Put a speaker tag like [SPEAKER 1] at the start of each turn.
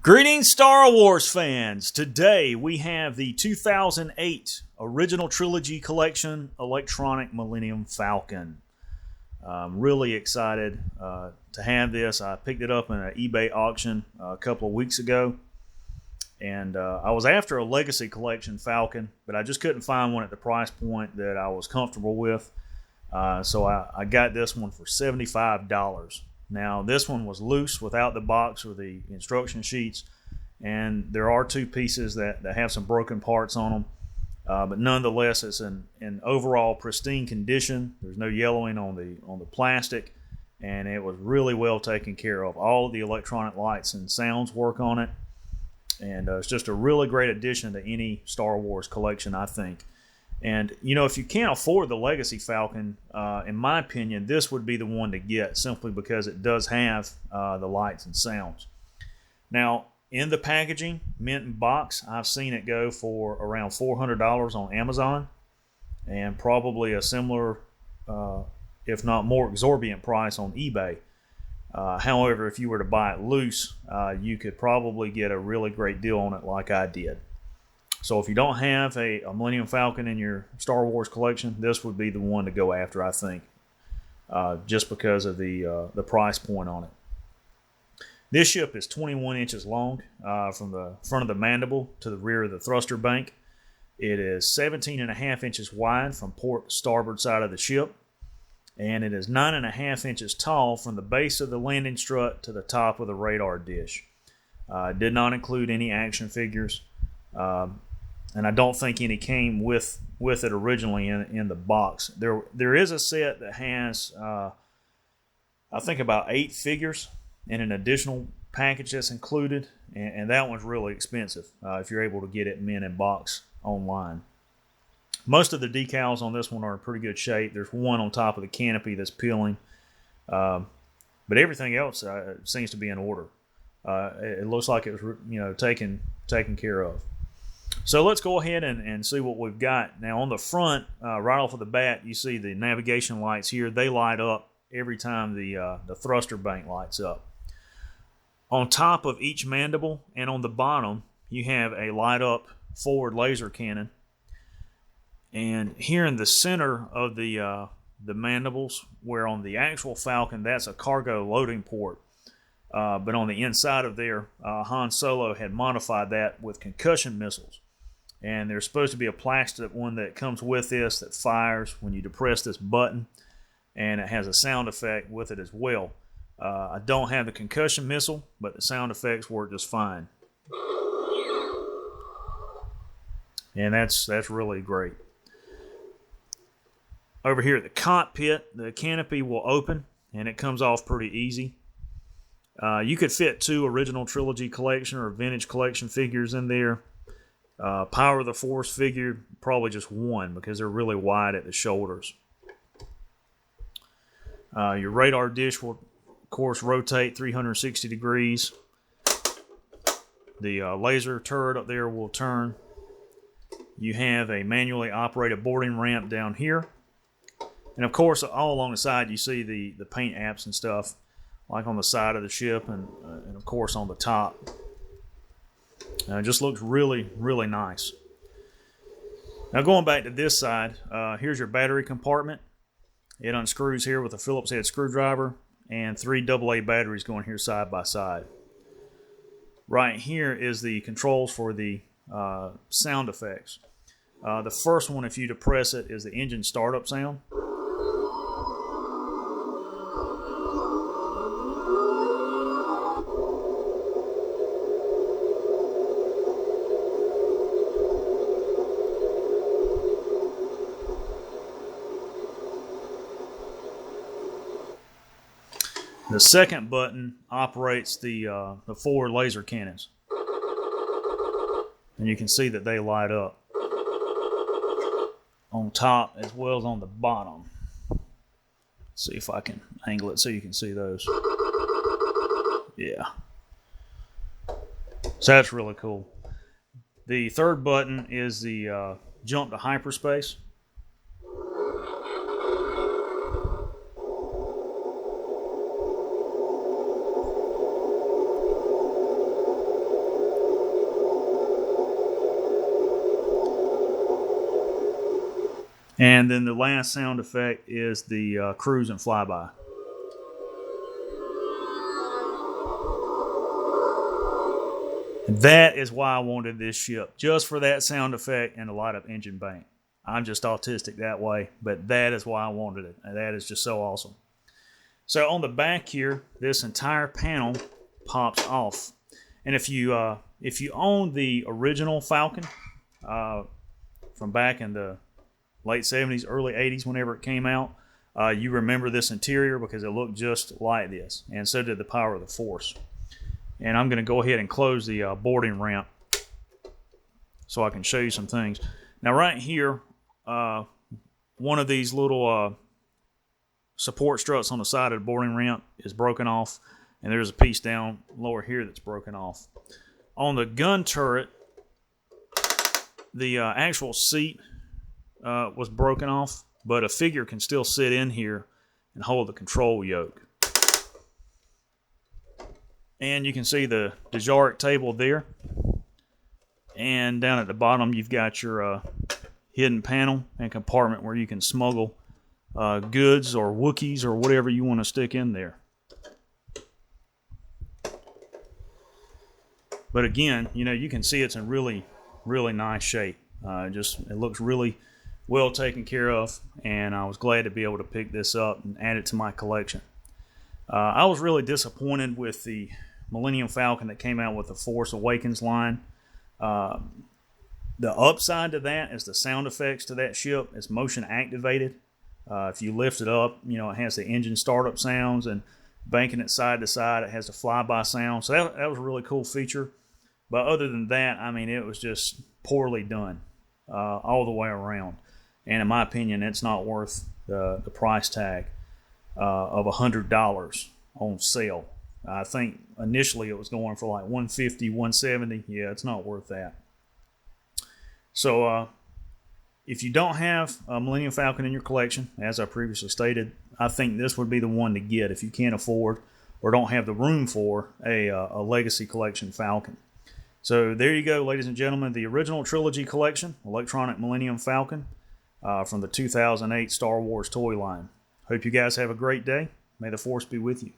[SPEAKER 1] Greetings, Star Wars fans! Today we have the 2008 Original Trilogy Collection Electronic Millennium Falcon. I'm really excited to have this. I picked it up in an eBay auction a couple of weeks ago. And I was after a Legacy Collection Falcon, but I just couldn't find one at the price point that I was comfortable with. So I got this one for $75. Now, this one was loose without the box or the instruction sheets, and there are two pieces that have some broken parts on them. But nonetheless, it's in overall pristine condition. There's no yellowing on the plastic, and it was really well taken care of. All of the electronic lights and sounds work on it, and it's just a really great addition to any Star Wars collection, I think. And, you know, if you can't afford the Legacy Falcon, in my opinion, this would be the one to get simply because it does have the lights and sounds. Now, in the packaging, mint and box, I've seen it go for around $400 on Amazon and probably a similar, if not more exorbitant price on eBay. However, if you were to buy it loose, you could probably get a really great deal on it like I did. So if you don't have a Millennium Falcon in your Star Wars collection, this would be the one to go after, I think, just because of the price point on it. This ship is 21 inches long from the front of the mandible to the rear of the thruster bank. It is 17.5 inches wide from port to starboard side of the ship, and it is 9.5 inches tall from the base of the landing strut to the top of the radar dish. It did not include any action figures. And I don't think any came with it originally in the box. There is a set that has, I think, about 8 figures in an additional package that's included, and that one's really expensive if you're able to get it mint in box online. Most of the decals on this one are in pretty good shape. There's one on top of the canopy that's peeling, but everything else seems to be in order. It looks like it was, taken care of. So let's go ahead and see what we've got. Now on the front, right off of the bat, you see the navigation lights here. They light up every time the thruster bank lights up. On top of each mandible and on the bottom, you have a light up forward laser cannon. And here in the center of the mandibles, where on the actual Falcon, that's a cargo loading port. But on the inside of there, Han Solo had modified that with concussion missiles. And there's supposed to be a plastic one that comes with this that fires when you depress this button. And it has a sound effect with it as well. I don't have the concussion missile, but the sound effects work just fine. And that's really great. Over here at the cockpit, the canopy will open, and it comes off pretty easy. You could fit 2 original trilogy collection or vintage collection figures in there. Power of the Force figure, probably just 1 because they're really wide at the shoulders. Your radar dish will, of course, rotate 360 degrees. The laser turret up there will turn. You have a manually operated boarding ramp down here. And, of course, all along the side you see the paint apps and stuff, like on the side of the ship and of course on the top. It just looks really, really nice. Now going back to this side, here's your battery compartment. It unscrews here with a Phillips head screwdriver and 3 AA batteries going here side by side. Right here is the controls for the sound effects. The first one, if you depress it, is the engine startup sound. The second button operates the forward laser cannons. And you can see that they light up on top as well as on the bottom. Let's see if I can angle it so you can see those. Yeah. So that's really cool. The third button is the jump to hyperspace. And then the last sound effect is the cruise and flyby. That is why I wanted this ship, just for that sound effect and a lot of engine bank. I'm just autistic that way, but that is why I wanted it. And that is just so awesome. So on the back here, this entire panel pops off. And if you own the original Falcon from back in the late 70s, early 80s, whenever it came out, you remember this interior because it looked just like this. And so did the Power of the Force. And I'm going to go ahead and close the boarding ramp so I can show you some things. Now right here, one of these little support struts on the side of the boarding ramp is broken off, and there's a piece down lower here that's broken off. On the gun turret, the actual seat was broken off, but a figure can still sit in here and hold the control yoke. And you can see the Dejaric table there. And down at the bottom, you've got your hidden panel and compartment where you can smuggle goods or Wookiees or whatever you want to stick in there. But again, you know, you can see it's in really, really nice shape. It looks really well taken care of, and I was glad to be able to pick this up and add it to my collection. I was really disappointed with the Millennium Falcon that came out with the Force Awakens line. The upside to that is the sound effects to that ship. It's motion activated. If you lift it up, you know, it has the engine startup sounds, and banking it side to side, it has the flyby sound. So that was a really cool feature. But other than that, I mean, it was just poorly done all the way around. And in my opinion, it's not worth the price tag of $100 on sale. I think initially it was going for like $150, $170. Yeah, it's not worth that. So if you don't have a Millennium Falcon in your collection, as I previously stated, I think this would be the one to get if you can't afford or don't have the room for a Legacy Collection Falcon. So there you go, ladies and gentlemen, the original trilogy collection, Electronic Millennium Falcon from the 2008 Star Wars toy line. Hope you guys have a great day. May the Force be with you.